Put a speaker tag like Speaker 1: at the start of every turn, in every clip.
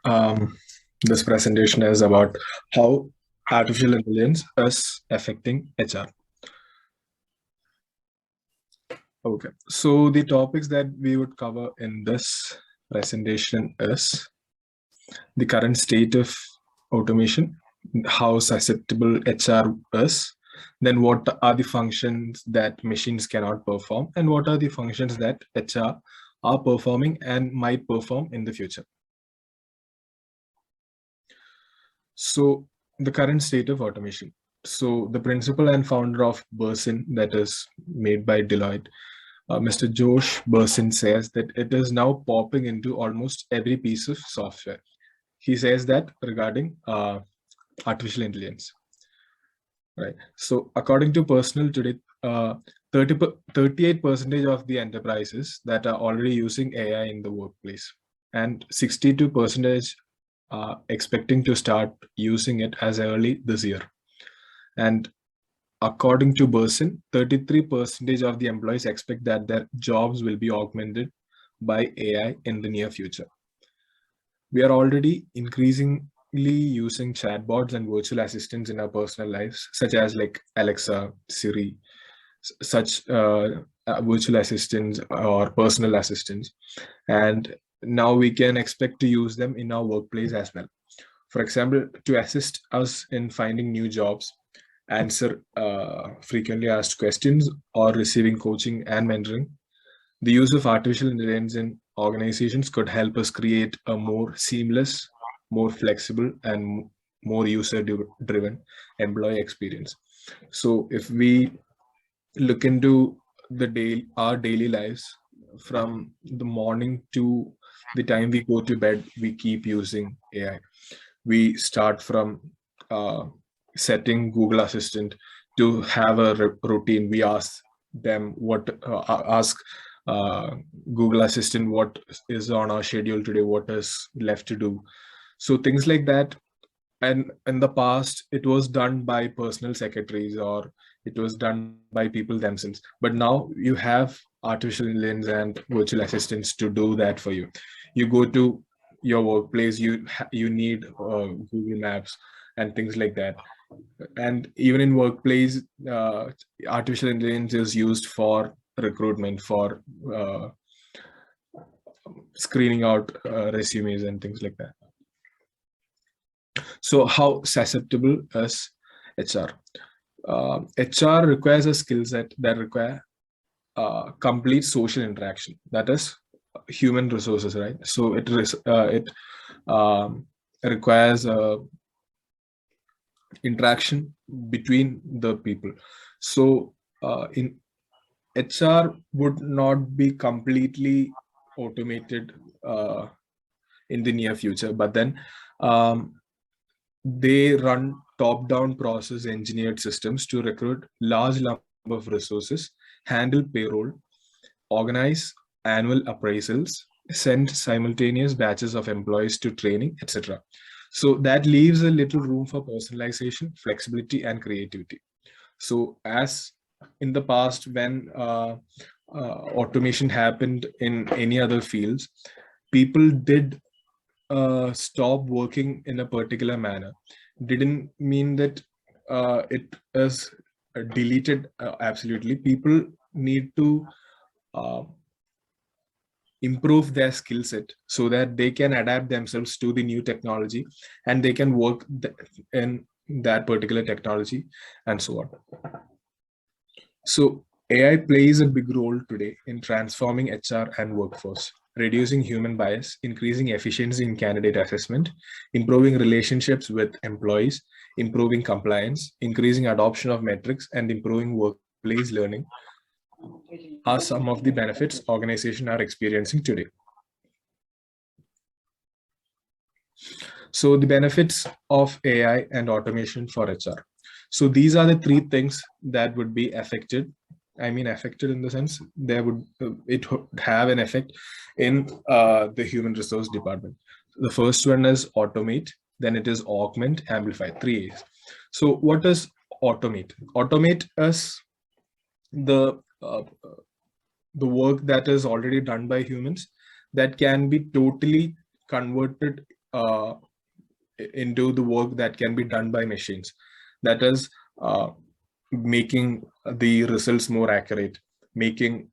Speaker 1: Um, this presentation is about how artificial intelligence is affecting HR. Okay, so the topics that we would cover in this presentation is the current state of automation, how susceptible HR is, then what are the functions that machines cannot perform, and what are the functions that HR are performing and might perform in the future. So the current state of automation. So the principal and founder of Bersin, that is made by Deloitte, Mr. Josh Bersin says that it is now popping into almost every piece of software. He says that regarding artificial intelligence, right? So according to Personal today, 38% of the enterprises that are already using AI in the workplace, and 62% are expecting to start using it as early this year. And according to Bersin, 33% of the employees expect that their jobs will be augmented by AI in the near future. We are already increasingly using chatbots and virtual assistants in our personal lives, such as like Alexa, Siri, such virtual assistants or personal assistants. And now we can expect to use them in our workplace as well. For example, to assist us in finding new jobs, answer frequently asked questions, or receiving coaching and mentoring. The use of artificial intelligence in organizations could help us create a more seamless, more flexible, and more user-driven employee experience. So if we look into our daily lives, from the morning to the time we go to bed, we keep using AI. We start from setting Google Assistant to have a routine. We ask them ask Google Assistant what is on our schedule today, what is left to do. So things like that. And in the past, it was done by personal secretaries, or it was done by people themselves. But now you have artificial intelligence and virtual assistants to do that for you. You go to your workplace, you need Google Maps and things like that. And even in workplace, artificial intelligence is used for recruitment, for screening out resumes and things like that. So how susceptible is HR? HR requires a skill set that require complete social interaction, that is human resources, right? So it requires interaction between the people. So in HR would not be completely automated in the near future, but then they run top-down process engineered systems to recruit large number of resources, handle payroll, organize annual appraisals, send simultaneous batches of employees to training, etc. So that leaves a little room for personalization, flexibility, and creativity. So as in the past, when automation happened in any other fields, people did stop working in a particular manner. Didn't mean that it is deleted absolutely. People need to improve their skill set so that they can adapt themselves to the new technology and they can work in that particular technology and so on. So AI plays a big role today in transforming HR and workforce, reducing human bias, increasing efficiency in candidate assessment, improving relationships with employees, improving compliance, increasing adoption of metrics, and improving workplace learning are some of the benefits organizations are experiencing today. So the benefits of AI and automation for HR. So these are the three things that would be affected. I mean, affected in the sense it would have an effect in the human resource department. The first one is automate, then it is augment, amplify, 3 A's. So what is automate? Automate is the work that is already done by humans that can be totally converted into the work that can be done by machines. That is making the results more accurate, making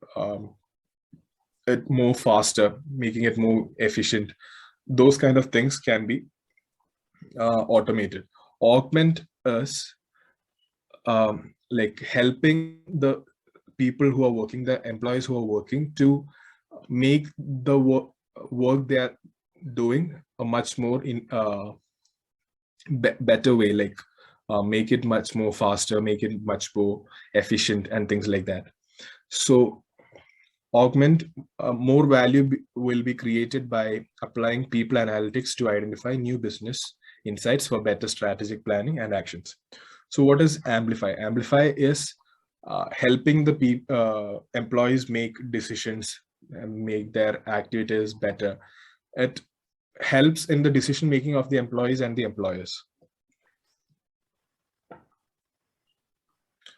Speaker 1: it more faster, making it more efficient. Those kind of things can be automated. Augment is like helping the people who are working, the employees who are working, to make the work they are doing a much more in better way, like make it much more faster, make it much more efficient, and things like that. So augment, more value will be created by applying people analytics to identify new business insights for better strategic planning and actions. So what is amplify? Amplify is helping the employees make decisions and make their activities better. It helps in the decision making of the employees and the employers.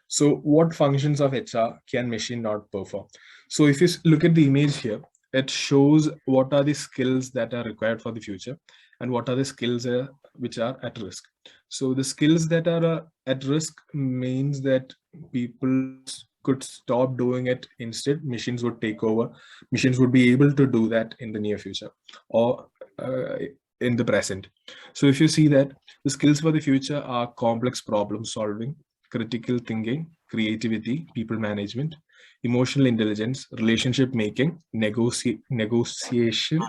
Speaker 1: So what functions of HR can machine not perform? So if you look at the image here, it shows what are the skills that are required for the future and what are the skills which are at risk. So the skills that are at risk means that people could stop doing it. Instead, machines would take over. Machines would be able to do that in the near future or in the present. So if you see that the skills for the future are complex problem solving, critical thinking, creativity, people management, emotional intelligence, relationship making, negotiation,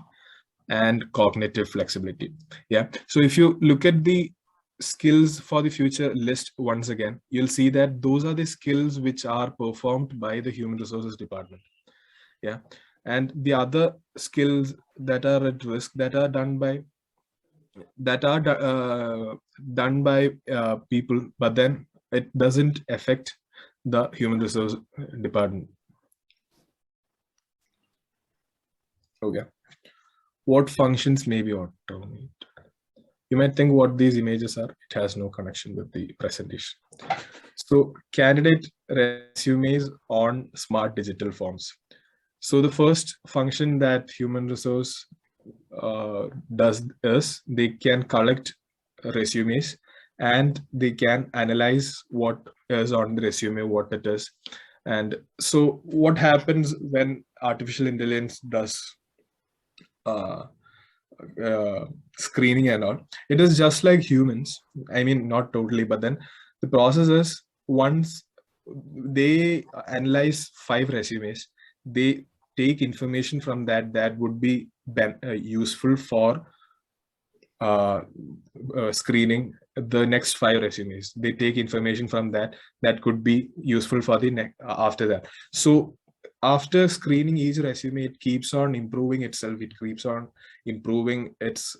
Speaker 1: and cognitive flexibility. Yeah. So if you look at the skills for the future list once again, you'll see that those are the skills which are performed by the human resources department. Yeah. And the other skills that are at risk, that are done by people, but then it doesn't affect the human resource department. Okay. What functions may be automated? You might think what these images are. It has no connection with the presentation. So candidate resumes on smart digital forms. So the first function that human resource does is they can collect resumes and they can analyze what is on the resume, what it is. And so what happens when artificial intelligence does screening and all, it is just like humans. I mean, not totally, but then the process is, once they analyze 5 resumes, they take information from that would be useful for screening the next 5 resumes. They take information from that could be useful for the next after that. So after screening each resume, it keeps on improving itself. It keeps on improving its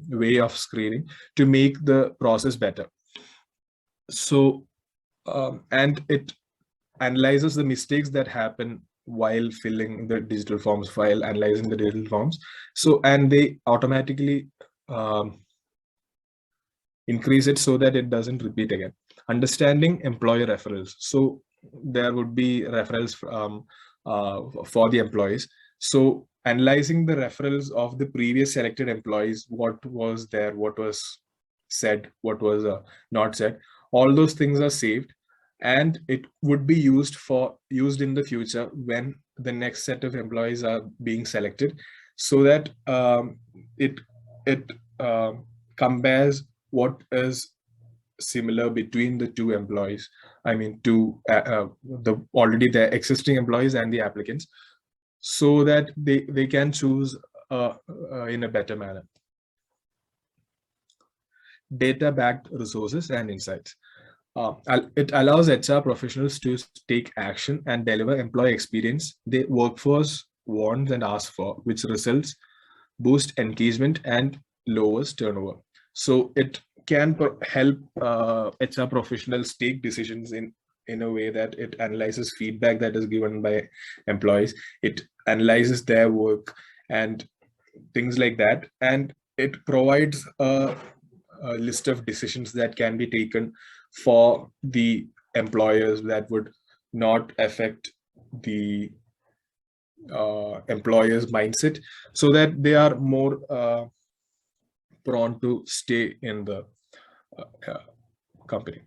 Speaker 1: way of screening to make the process better. So and it analyzes the mistakes that happen while filling the digital forms, while analyzing the digital forms. So, and they automatically increase it so that it doesn't repeat again. Understanding employer referrals. So there would be referrals for the employees. So analyzing the referrals of the previous selected employees, what was there, what was said, what was not said, all those things are saved, and it would be used in the future when the next set of employees are being selected, so that it compares what is similar between the two employees. I mean, the already the existing employees and the applicants, so that they can choose in a better manner. Data-backed resources and insights. It allows HR professionals to take action and deliver employee experience the workforce wants and asks for, which results boost engagement and lowers turnover. So it can help HR professionals take decisions in a way that it analyzes feedback that is given by employees. It analyzes their work and things like that, and it provides a list of decisions that can be taken for the employers that would not affect the employer's mindset, so that they are more prone to stay in the company.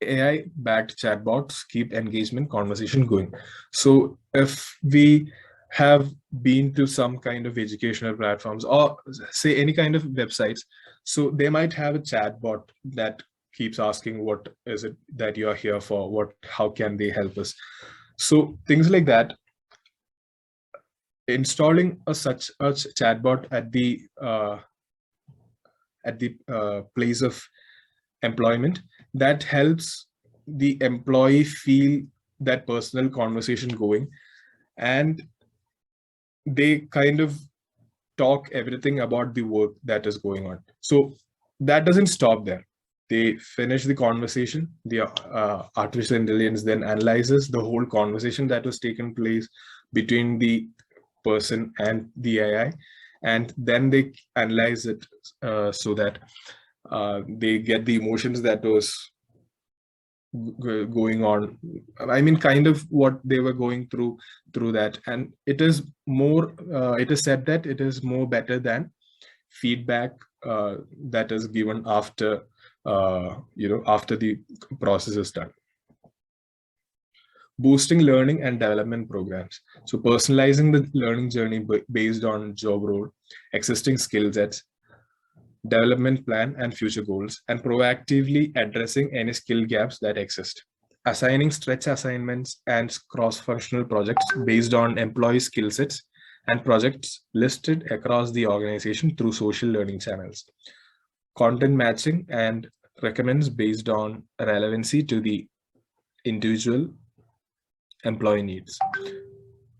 Speaker 1: AI-backed chatbots keep engagement conversation going. So if we have been to some kind of educational platforms or say any kind of websites, so they might have a chatbot that keeps asking what is it that you are here for, how can they help us. So things like that, installing such a chatbot at the place of employment, that helps the employee feel that personal conversation going, and they kind of talk everything about the work that is going on. So that doesn't stop there. They finish the conversation. The artificial intelligence then analyzes the whole conversation that was taken place between the person and the AI, and then they analyze it so that they get the emotions that was going on. I mean, kind of what they were going through that. And it is more, it is said that it is more better than feedback that is given after, after the process is done. Boosting learning and development programs. So personalizing the learning journey based on job role, existing skill sets, development plan and future goals, and proactively addressing any skill gaps that exist. Assigning stretch assignments and cross-functional projects based on employee skill sets and projects listed across the organization through social learning channels. Content matching and recommends based on relevancy to the individual employee needs.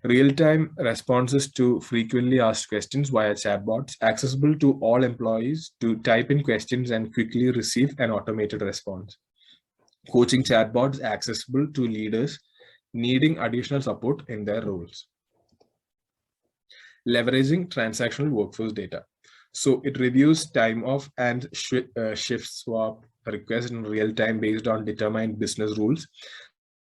Speaker 1: Real-time responses to frequently asked questions via chatbots, accessible to all employees to type in questions and quickly receive an automated response. Coaching chatbots accessible to leaders needing additional support in their roles. Leveraging transactional workforce data. So it reviews time off and shift swap requests in real time based on determined business rules.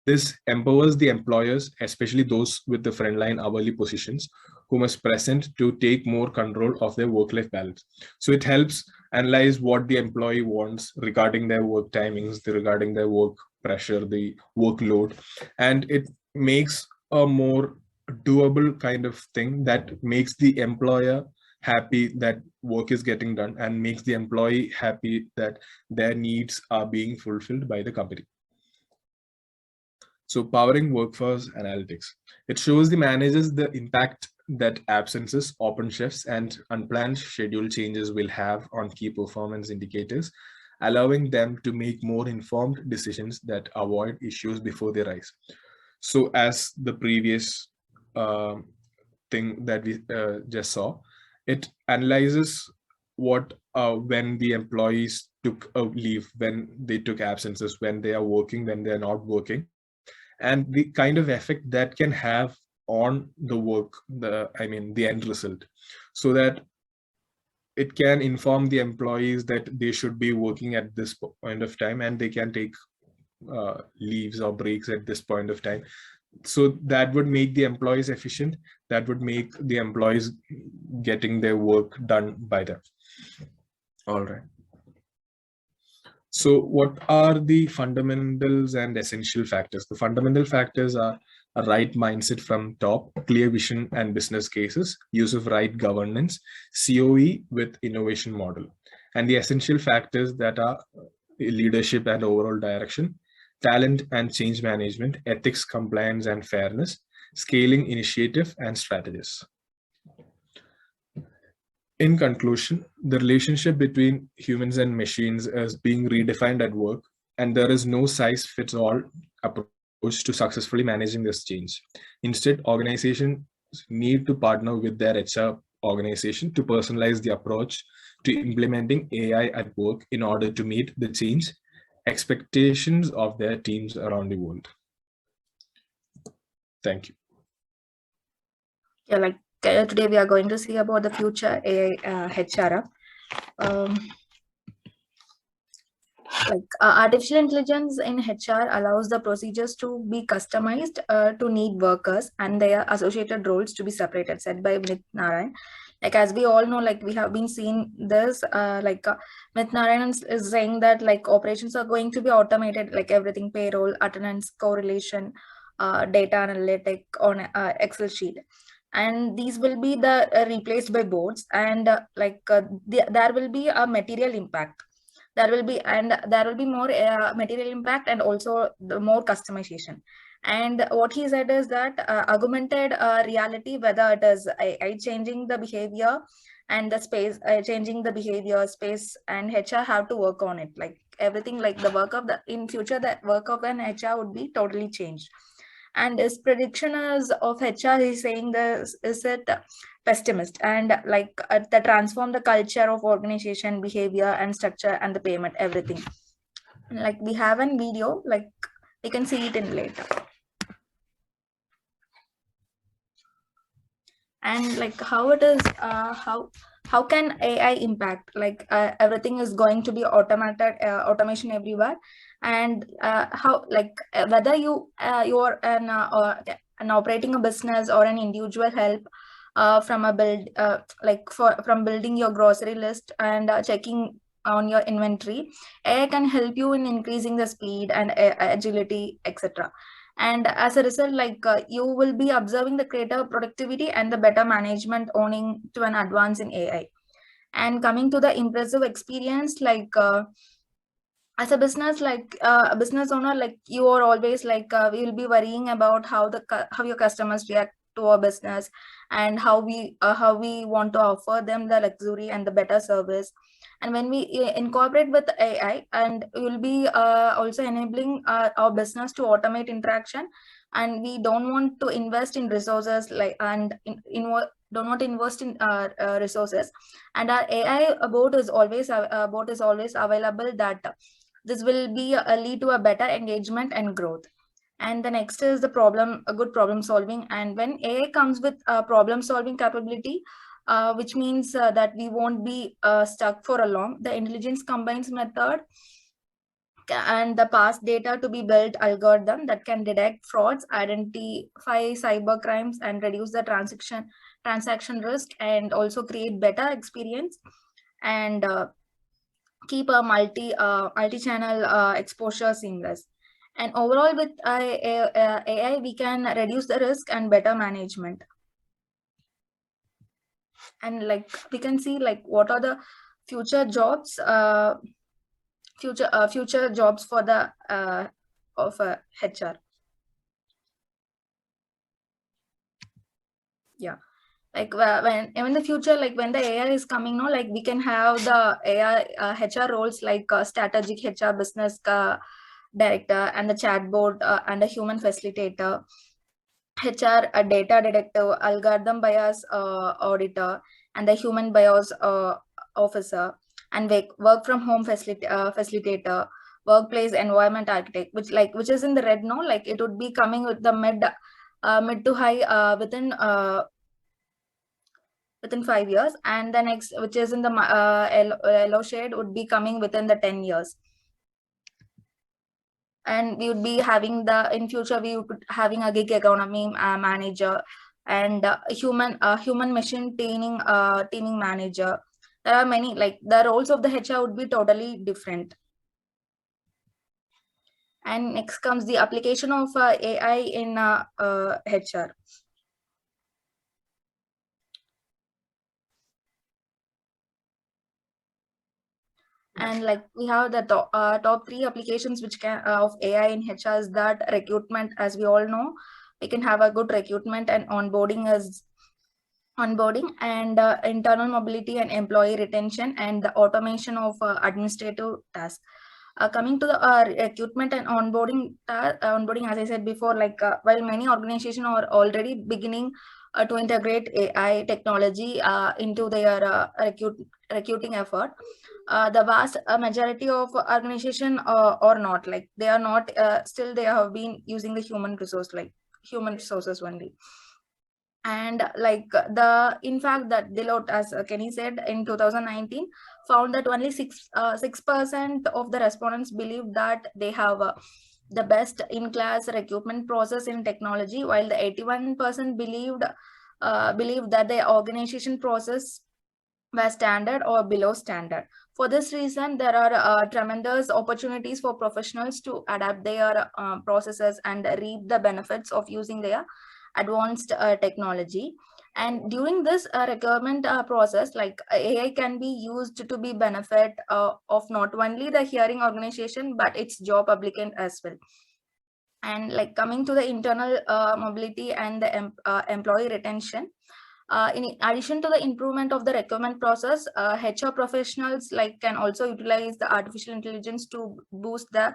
Speaker 1: This empowers the employers, especially those with the frontline hourly positions, who must present to take more control of their work-life balance. So it helps analyze what the employee wants regarding their work timings, regarding their work pressure, the workload, and it makes a more doable kind of thing that makes the employer happy that work is getting done and makes the employee happy that their needs are being fulfilled by the company. So powering workforce analytics. It shows the managers the impact that absences, open shifts, and unplanned schedule changes will have on key performance indicators, allowing them to make more informed decisions that avoid issues before they rise. So as the previous thing that we just saw, it analyzes what when the employees took a leave, when they took absences, when they are working, when they are not working, and the kind of effect that can have on the work, the end result, so that it can inform the employees that they should be working at this point of time and they can take leaves or breaks at this point of time. So that would make the employees efficient, that would make the employees getting their work done by them. All right. So what are the fundamentals and essential factors? The fundamental factors are a right mindset from top, clear vision and business cases, use of right governance, COE with innovation model. And the essential factors that are leadership and overall direction, talent and change management, ethics, compliance and fairness, scaling initiative and strategies. In conclusion, the relationship between humans and machines is being redefined at work, and there is no size-fits-all approach to successfully managing this change. Instead, organizations need to partner with their HR organization to personalize the approach to implementing AI at work in order to meet the change expectations of their teams around the world. Thank you.
Speaker 2: Yeah, like today we are going to see about the future AI HRM. Artificial intelligence in HR allows the procedures to be customized to need workers and their associated roles to be separated, said by Vinit Narayan. Like as we all know, like we have been seeing this, Mit Narayan is saying that like operations are going to be automated, like everything, payroll, attendance, correlation, data analytic on Excel sheet, and these will be the replaced by boards, and there will be a material impact. There will be more material impact, and also the more customization. And what he said is that augmented reality, whether it is AI changing the behavior and the space, changing the behavior space, and HR have to work on it. Like everything, like the work of the in future, the work of an HR would be totally changed. And his prediction is of HR, he's saying this is it pessimist, and the transform the culture of organization behavior and structure and the payment, everything. Like we have a video, like we can see it in later. And like how it is, how can AI impact, like everything is going to be automated, automation everywhere. And how, like whether you're an operating a business or an individual help, from a build from building your grocery list and checking on your inventory, AI can help you in increasing the speed and agility, etc. And as a result, you will be observing the greater productivity and the better management owning to an advance in AI. And coming to the impressive experience, as a business, a business owner, like you are always we will be worrying about how your customers react to our business, and how we want to offer them the luxury and the better service. And when we incorporate with AI, and we will be also enabling our business to automate interaction, and we don't want to invest in resources, don't want to invest in resources. And our AI bot is always available, that this will be lead to a better engagement and growth. And the next is the a good problem solving. And when AI comes with problem solving capability, which means that we won't be stuck for a long. The intelligence combines method and the past data to be built algorithm that can detect frauds, identify cyber crimes, and reduce the transaction risk, and also create better experience, and keep a multi-channel exposure seamless. And overall, with AI, we can reduce the risk and better management. And like we can see, like what are the future jobs, future jobs for the of HR. Yeah, like when in the future, like when the AI is coming, no, like we can have the AI HR roles, like strategic HR, business director, and the chatbot, and a human facilitator, HR, a data detective, algorithm bias auditor, and the human bias officer, and work from home facilitator, workplace environment architect, which is in the red, no, like it would be coming with the mid to high within 5 years. And the next, which is in the yellow shade, would be coming within the 10 years. And we would be having in future, we would be having a gig economy manager, and human machine teaming manager. There are many, like the roles of the HR would be totally different. And next comes the application of AI in HR. And like we have the top three applications which can of AI in HR is that recruitment. As we all know, we can have a good recruitment and onboarding, and internal mobility and employee retention, and the automation of administrative tasks. Coming to the recruitment and onboarding, as I said before, while many organizations are already beginning to integrate AI technology into their recruiting effort, the vast majority of organization or not, like they are not still they have been using the human resources only. And in fact, that Deloitte, as Kenny said in 2019, found that only 6% of the respondents believe that they have the best in class recruitment process in technology, while the 81% believed believe that the organization process were standard or below standard. For this reason, there are tremendous opportunities for professionals to adapt their processes and reap the benefits of using their advanced technology. And during this requirement process, like AI can be used to be benefit of not only the hearing organization, but its job applicant as well. And like coming to the internal mobility and the employee retention, in addition to the improvement of the recruitment process, HR professionals like can also utilize the artificial intelligence to boost the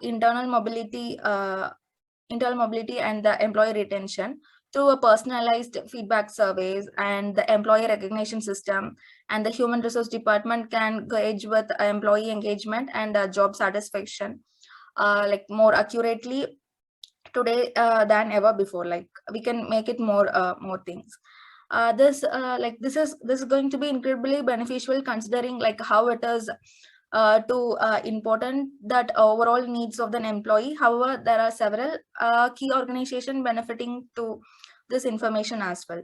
Speaker 2: internal mobility and the employee retention through a personalized feedback surveys and the employee recognition system. And the human resource department can gauge with employee engagement and job satisfaction like more accurately today than ever before. Like we can make it more things. This is going to be incredibly beneficial, considering like how it is to important that overall needs of an employee. However, there are several key organization benefiting to this information as well.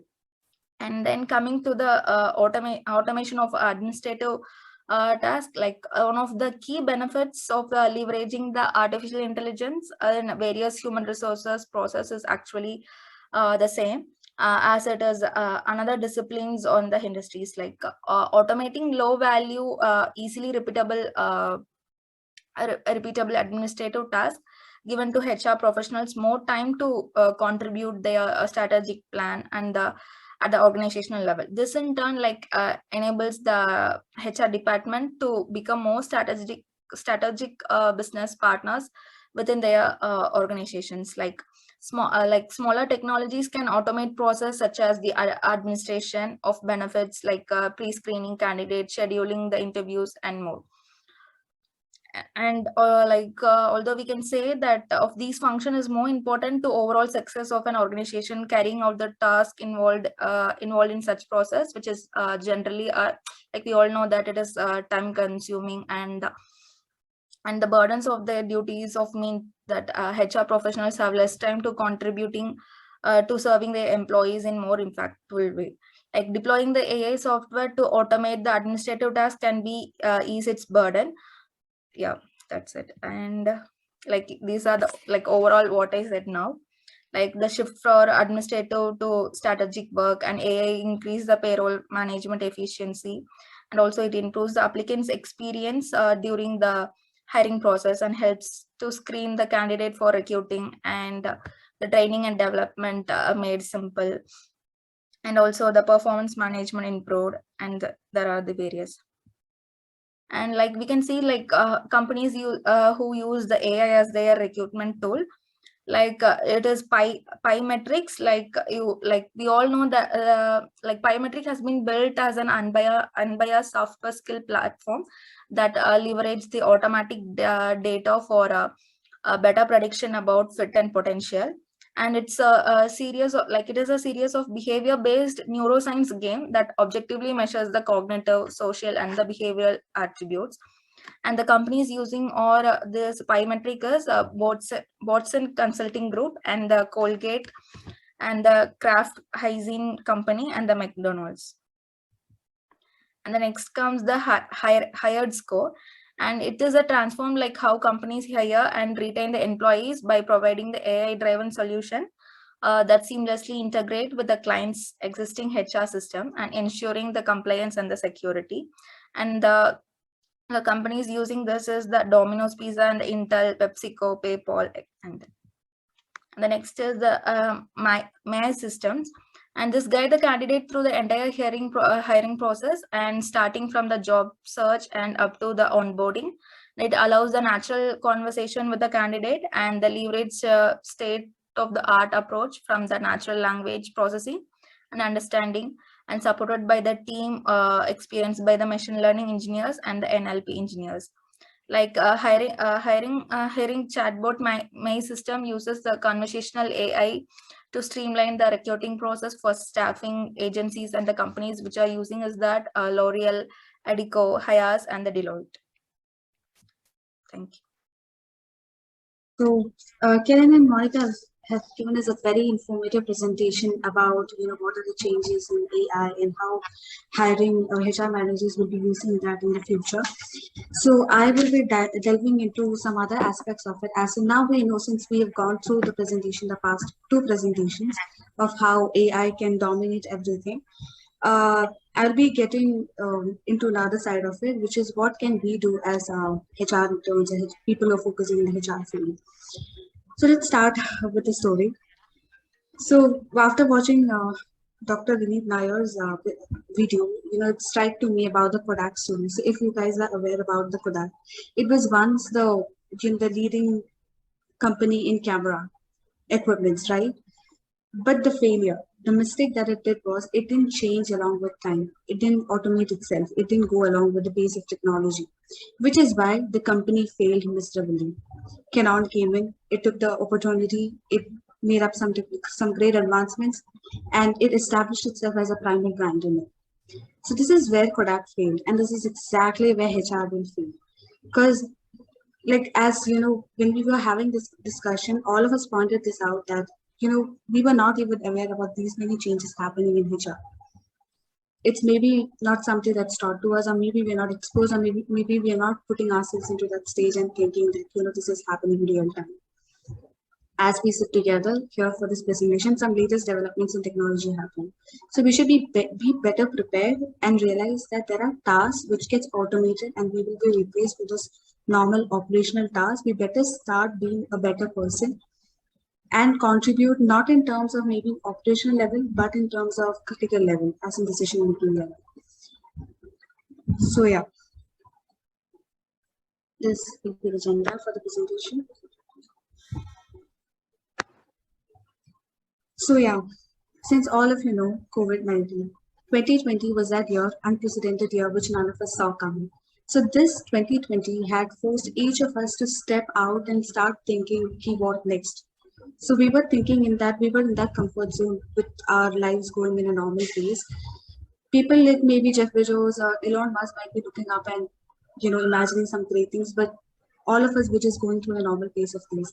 Speaker 2: And then coming to the automation of administrative task, like one of the key benefits of leveraging the artificial intelligence in various human resources processes actually the same as it is another disciplines on the industries, like automating low value easily repeatable repeatable administrative tasks given to HR professionals more time to contribute their strategic plan and at the organizational level. This in turn like enables the HR department to become more strategic business partners within their organizations. Like smaller technologies can automate process such as the administration of benefits, like pre-screening candidates, scheduling the interviews, and more. And although we can say that of these function is more important to overall success of an organization carrying out the task involved in such process, which is generally like we all know that it is time consuming, and the burdens of their duties of mean that HR professionals have less time to contributing to serving their employees in more impactful way. Like deploying the AI software to automate the administrative task can be ease its burden. Yeah, that's it. And like these are the like overall what I said now. Like the shift for administrative to strategic work, and AI increase the payroll management efficiency, and also it improves the applicant's experience during the hiring process and helps to screen the candidate for recruiting, and the training and development made simple, and also the performance management improved, and there are the various. And like we can see like companies who use the AI as their recruitment tool, like it is pi metrics. Like we all know that like Metric has been built as an unbiased software skill platform that leverage the automatic data for a better prediction about fit and potential. And it's a series of like it is a series of behavior based neuroscience game that objectively measures the cognitive, social, and the behavioral attributes. And the companies using or this Metric is Botson Consulting Group, and the Colgate, and the Kraft Hygiene Company, and the McDonald's. And the next comes the hired score, and it is a transform like how companies hire and retain the employees by providing the AI driven solution that seamlessly integrate with the client's existing HR system and ensuring the compliance and the security. And the companies using this is the Domino's Pizza and the Intel, PepsiCo, PayPal, and the next is the My Systems, and this guide the candidate through the entire hiring process, and starting from the job search and up to the onboarding. It allows the natural conversation with the candidate and the leverage state of the art approach from the natural language processing and understanding, and supported by the team experienced by the machine learning engineers and the NLP engineers. Like hiring chatbot My System uses the conversational AI to streamline the recruiting process for staffing agencies, and the companies which are using is that L'Oreal, Adico, Hayas, and the Deloitte. Thank you.
Speaker 3: So, Karen and Monica, has given us a very informative presentation about what are the changes in AI and how hiring or HR managers will be using that in the future. So I will be delving into some other aspects of it. As of now, we know, since we have gone through the presentation, the past two presentations of how AI can dominate everything. I'll be getting into another side of it, which is what can we do as HR interns and people who are focusing in the HR field. So let's start with the story. So after watching Dr. Vineet Nayar's video, it struck to me about the Kodak story. So if you guys are aware about the Kodak, it was once the leading company in camera equipments, right? But the mistake that it did was it didn't change along with time. It didn't automate itself. It didn't go along with the pace of technology, which is why the company failed miserably. Canon came in, it took the opportunity, it made up some great advancements, and it established itself as a primary brand in it. So this is where Kodak failed, and this is exactly where HR will fail. Because like, as you know, when we were having this discussion, all of us pointed this out that we were not even aware about these many changes happening in HR. It's maybe not something that's taught to us, or maybe we're not exposed, or maybe we are not putting ourselves into that stage and thinking that this is happening in real time. As we sit together here for this presentation, some latest developments in technology happen. So we should be better prepared and realize that there are tasks which gets automated and we will be replaced with those normal operational tasks. We better start being a better person and contribute not in terms of maybe operational level, but in terms of critical level, as in decision making level. So yeah, this will be the agenda for the presentation. So yeah, since all of you know COVID-19, 2020 was that year, unprecedented year, which none of us saw coming. So this 2020 had forced each of us to step out and start thinking, what next? So we were in that comfort zone with our lives going in a normal pace. People like maybe Jeff Bezos or Elon Musk might be looking up and imagining some great things, but all of us were just going through a normal pace of things.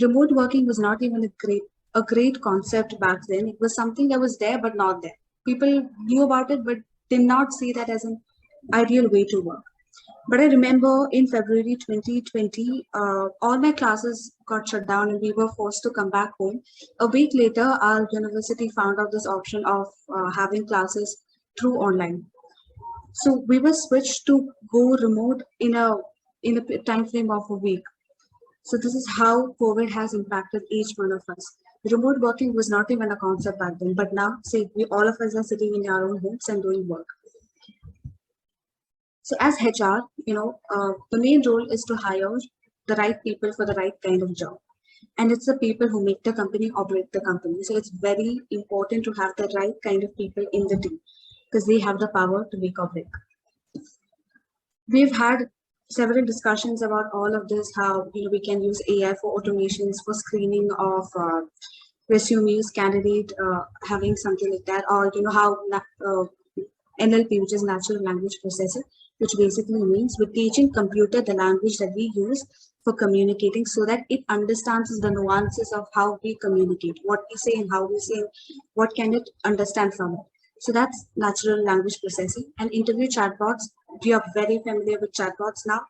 Speaker 3: Remote working was not even a great concept back then. It was something that was there but not there. People knew about it but did not see that as an ideal way to work. But I remember in February 2020, all my classes got shut down and we were forced to come back home. A week later, our university found out this option of having classes through online. So we were switched to go remote in a time frame of a week. So this is how COVID has impacted each one of us. Remote working was not even a concept back then, but now, say, all of us are sitting in our own homes and doing work. So as HR, the main role is to hire the right people for the right kind of job. And it's the people who make the company operate the company. So it's very important to have the right kind of people in the team because they have the power to make or break. We've had several discussions about all of this, how we can use AI for automations, for screening of resumes, candidate having something like that, or how NLP, which is natural language processing, which basically means we're teaching computer the language that we use for communicating so that it understands the nuances of how we communicate, what we say and how we say, what can it understand from it. So that's natural language processing. And interview chatbots, we are very familiar with chatbots now.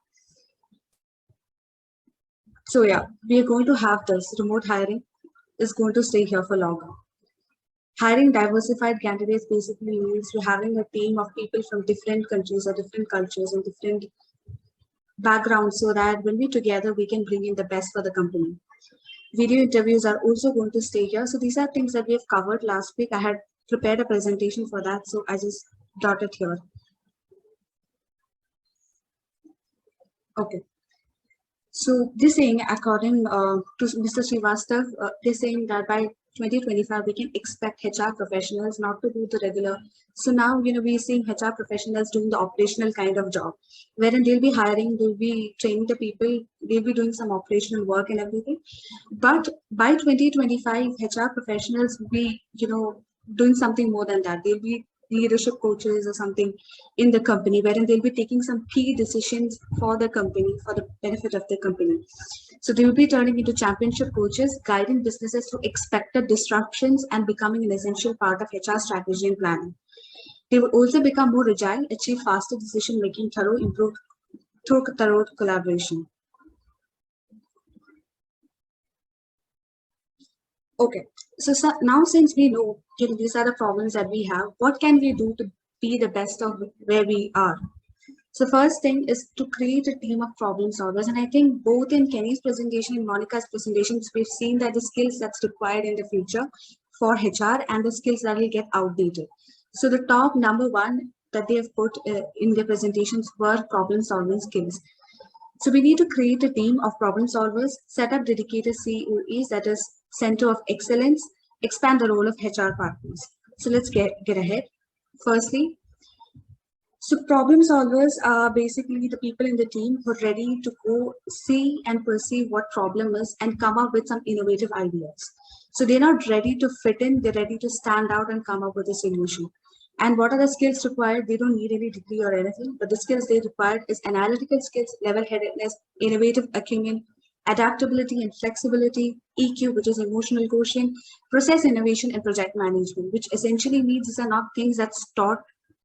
Speaker 3: So yeah, we are going to have this remote hiring is going to stay here for longer. Hiring diversified candidates basically means you're having a team of people from different countries or different cultures and different backgrounds so that when we're together, we can bring in the best for the company. Video interviews are also going to stay here. So these are things that we have covered last week. I had prepared a presentation for that, so I just dotted here. Okay. So this saying, according to Mr. Srivastav, they're saying that by 2025, we can expect HR professionals not to do the regular. So now, we're seeing HR professionals doing the operational kind of job, wherein they'll be hiring, they'll be training the people, they'll be doing some operational work and everything. But by 2025, HR professionals will be, doing something more than that. They'll be leadership coaches or something in the company, wherein they'll be taking some key decisions for the company, for the benefit of the company. So they will be turning into championship coaches, guiding businesses through expected disruptions and becoming an essential part of HR strategy and planning. They will also become more agile, achieve faster decision making, improve through thorough collaboration. Okay, so now since we know, these are the problems that we have, what can we do to be the best of where we are? So first thing is to create a team of problem solvers. And I think both in Kenny's presentation and Monica's presentations, we've seen that the skills that's required in the future for HR and the skills that will get outdated. So the top number one that they have put in their presentations were problem solving skills. So we need to create a team of problem solvers, set up dedicated COEs, that is Center of Excellence, expand the role of HR partners. So let's get ahead. Firstly, so problem solvers are basically the people in the team who are ready to go see and perceive what problem is and come up with some innovative ideas. So they're not ready to fit in, they're ready to stand out and come up with a solution. And what are the skills required? They don't need any degree or anything, but the skills they require is analytical skills, level-headedness, innovative acumen, adaptability and flexibility, EQ, which is emotional quotient, process innovation, and project management, which essentially means these are not things that's taught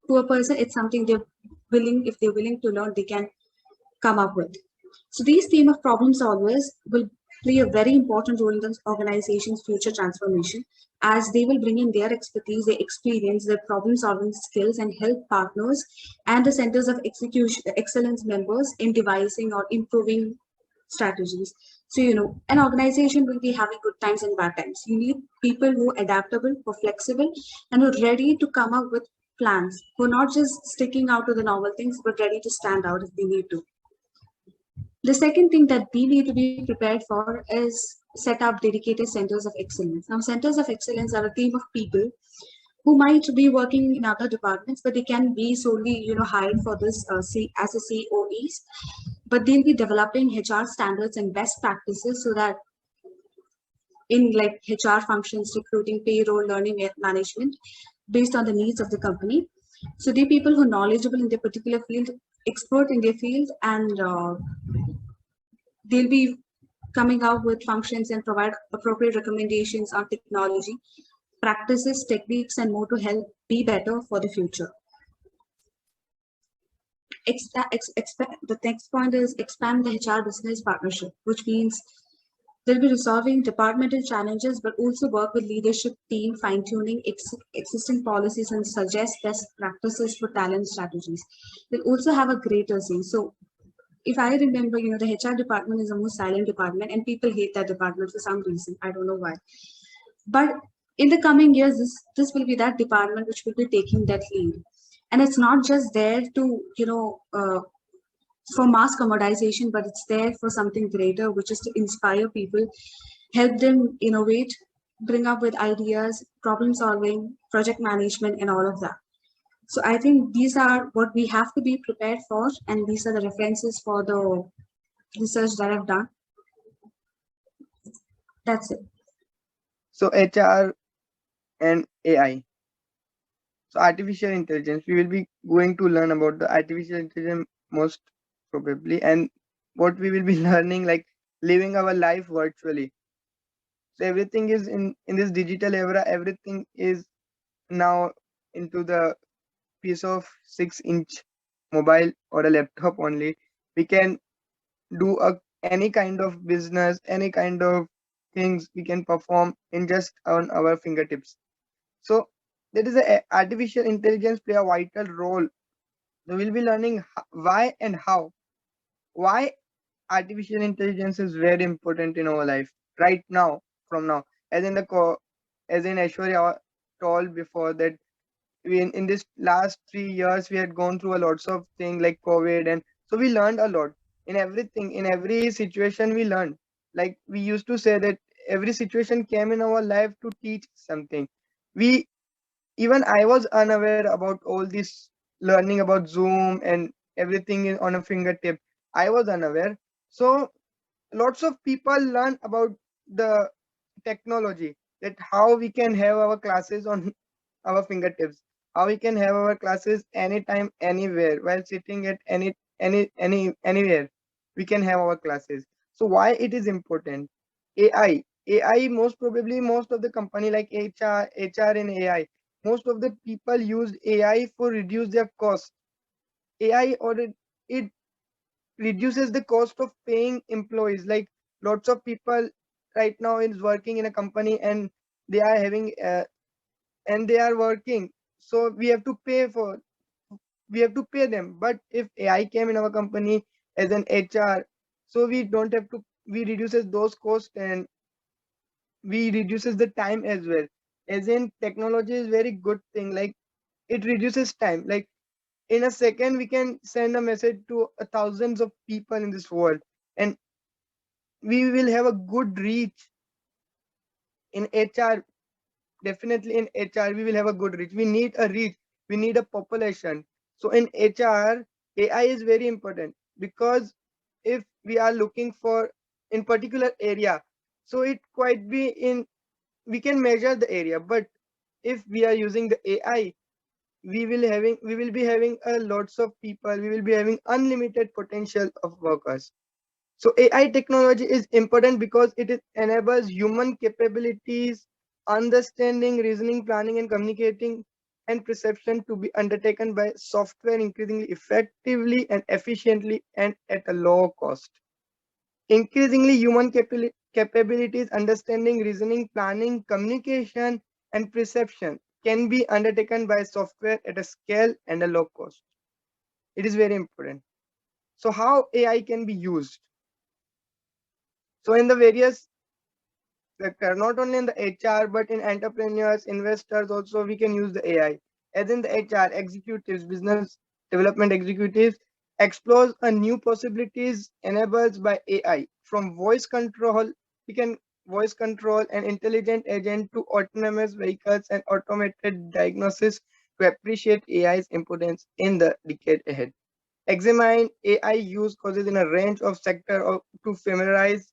Speaker 3: to a person. It's something if they're willing to learn, they can come up with. So these team of problem solvers will play a very important role in the organization's future transformation, as they will bring in their expertise, their experience, their problem solving skills, and help partners and the centers of excellence members in devising or improving strategies. So, an organization will be having good times and bad times. You need people who are adaptable, who are flexible, and who are ready to come up with plans, who are not just sticking out to the normal things, but ready to stand out if they need to. The second thing that we need to be prepared for is set up dedicated centers of excellence. Now, centers of excellence are a team of people who might be working in other departments, but they can be solely, hired for this as a COEs. But they'll be developing HR standards and best practices so that in like HR functions, recruiting, payroll, learning, management, based on the needs of the company. So they're people who are knowledgeable in their particular field, expert in their field, and they'll be coming out with functions and provide appropriate recommendations on technology, practices, techniques, and more to help be better for the future. The next point is expand the HR business partnership, which means they'll be resolving departmental challenges, but also work with leadership team, fine-tuning existing policies and suggest best practices for talent strategies. They'll also have a greater say. So if I remember, the HR department is the most silent department and people hate that department for some reason. I don't know why. But in the coming years, this will be that department which will be taking that lead. And it's not just there to, for mass commoditization, but it's there for something greater, which is to inspire people, help them innovate, bring up with ideas, problem solving, project management, and all of that. So I think these are what we have to be prepared for, and these are the references for the research that I've done. That's it.
Speaker 4: So HR and AI. So artificial intelligence, we will be going to learn about the artificial intelligence most probably, and what we will be learning, like living our life virtually. So everything is in this digital era, everything is now into the piece of 6-inch mobile or a laptop only. We can do any kind of business, any kind of things we can perform in just on our fingertips. So there is a artificial intelligence play a vital role. We will be learning why and how. Why artificial intelligence is very important in our life right now, from now. As in as in Aishwarya told before, that in this last 3 years we had gone through a lots of things like COVID, and so we learned a lot. In everything, in every situation we learned. Like we used to say that every situation came in our life to teach something. We Even I was unaware about all this, learning about Zoom and everything on a fingertip. I was unaware. So lots of people learn about the technology, that how we can have our classes on our fingertips. how we can have our classes anytime, anywhere, while sitting at anywhere. We can have our classes. So why it is important? AI, most probably most of the company like HR and AI, most of the people used AI for reduce their cost. AI or it reduces the cost of paying employees. Like lots of people right now is working in a company and they are having and they are working, so we have to pay them. But if AI came in our company as an HR, so we don't have to, we reduces those costs and we reduces the time as well. As in technology is very good thing, like it reduces time. Like in a second we can send a message to thousands of people in this world, and we will have a good reach in HR. Definitely in HR we will have a good reach. We need a reach, we need a population. So in HR, AI is very important, because if we are looking for in particular area, so it quite be in, we can measure the area. But if we are using the AI, we will be having a lots of people, we will be having unlimited potential of workers. So AI technology is important because enables human capabilities, understanding, reasoning, planning, and communicating and perception to be undertaken by software increasingly effectively and efficiently and at a low cost. Increasingly, human capabilities, understanding, reasoning, planning, communication, and perception can be undertaken by software at a scale and a low cost. It is very important. So how AI can be used? So in the various sector, not only in the HR, but in entrepreneurs, investors also, we can use the AI. As in the HR, executives, business development executives, explores a new possibilities enabled by AI. From voice control, we can voice control an intelligent agent to autonomous vehicles and automated diagnosis to appreciate AI's importance in the decade ahead. Examine AI use causes in a range of sector to familiarize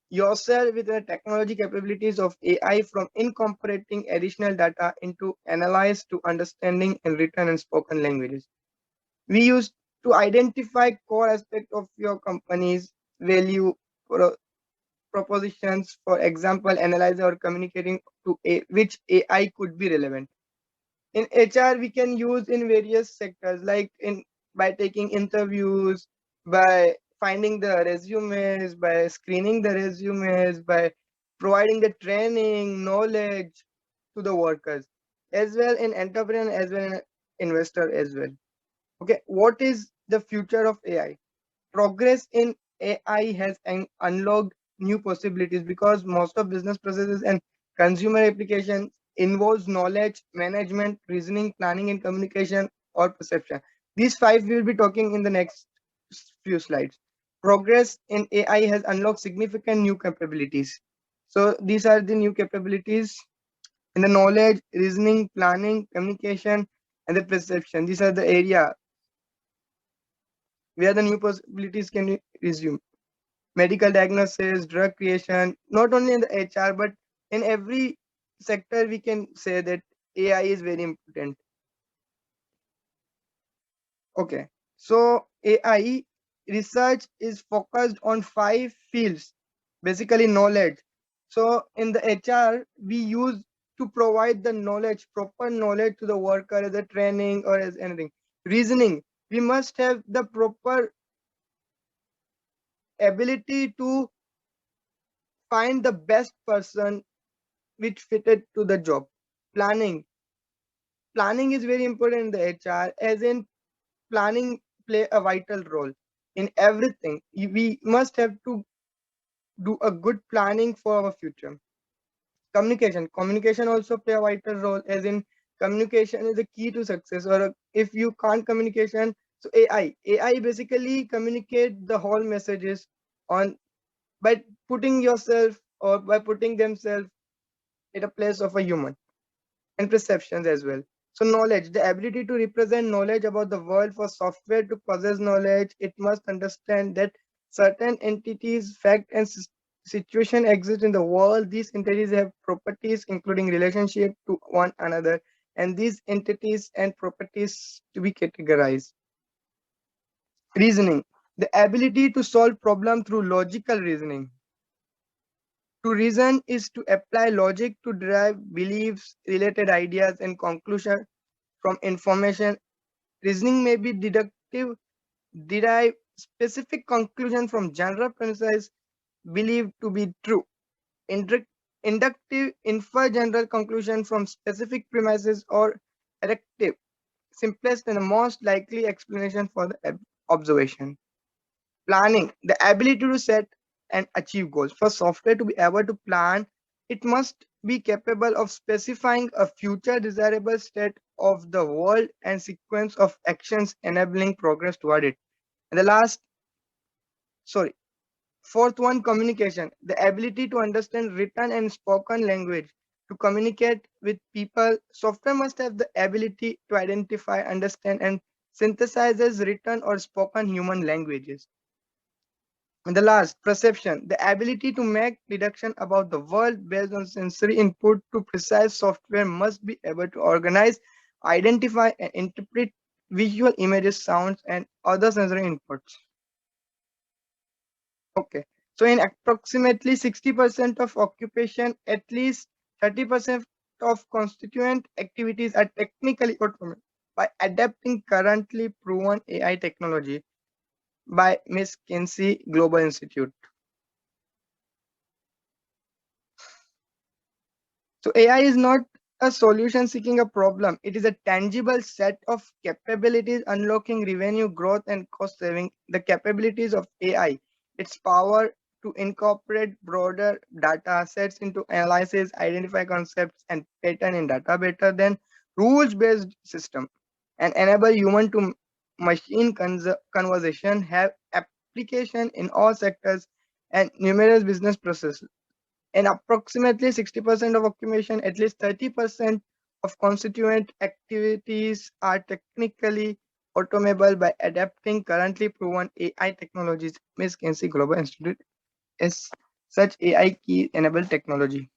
Speaker 4: yourself with the technology capabilities of AI, from incorporating additional data into analyze to understanding in written and spoken languages. We use to identify core aspect of your company's value propositions. For example, analyze or communicating to which AI could be relevant. In HR, we can use in various sectors, like in by taking interviews, by finding the resumes, by screening the resumes, by providing the training, knowledge to the workers, as well in entrepreneur, as well in investor as well. Okay, what is the future of AI? Progress in AI has unlocked new possibilities, because most of business processes and consumer applications involves knowledge management, reasoning, planning, and communication or perception. These five we will be talking in the next few slides. Progress in AI has unlocked significant new capabilities. So these are the new capabilities in the knowledge, reasoning, planning, communication, and the perception. These are the area where the new possibilities can resume. Medical diagnosis, drug creation, not only in the HR, but in every sector, we can say that AI is very important. Okay, so AI research is focused on 5 fields, basically knowledge. So in the HR, we use to provide the knowledge, proper knowledge to the worker as a training or as anything. Reasoning, we must have the proper ability to find the best person which fitted to the job. Planning, planning is very important in the HR, as in planning play a vital role in everything. We must have to do a good planning for our future. Communication also play a vital role, as in communication is the key to success. Or if you can't communication, so AI basically communicate the whole messages on by putting yourself or by putting themselves at a place of a human, and perceptions as well. So knowledge, the ability to represent knowledge about the world. For software to possess knowledge, it must understand that certain entities, fact, and situation exist in the world. These entities have properties including relationship to one another, and these entities and properties to be categorized. Reasoning, the ability to solve problem through logical reasoning. To reason is to apply logic to derive beliefs, related ideas, and conclusion from information. Reasoning may be deductive, derive specific conclusion from general premises believed to be true. Inductive, infer general conclusion from specific premises, or erective, simplest and the most likely explanation for the observation. Planning, the ability to set and achieve goals. For software to be able to plan, it must be capable of specifying a future desirable state of the world and sequence of actions enabling progress toward it. And the last, sorry, fourth one, communication, the ability to understand written and spoken language. To communicate with people, software must have the ability to identify, understand, and synthesizes written or spoken human languages. And the last, perception, the ability to make deduction about the world based on sensory input. To precise, software must be able to organize, identify, and interpret visual images, sounds, and other sensory inputs. Okay. So in approximately 60% of occupation, at least 30% of constituent activities are technically automated by adapting currently proven AI technology by Miss Kinsey Global Institute. So AI is not a solution seeking a problem. It is a tangible set of capabilities unlocking revenue growth and cost saving. The capabilities of AI, its power to incorporate broader data sets into analysis, identify concepts and pattern in data better than rules-based system, and enable human to machine conversation, have application in all sectors and numerous business processes. In approximately 60% of occupation, at least 30% of constituent activities are technically automable by adapting currently proven AI technologies. Ms. Kinsey Global Institute is such AI key enabled technology.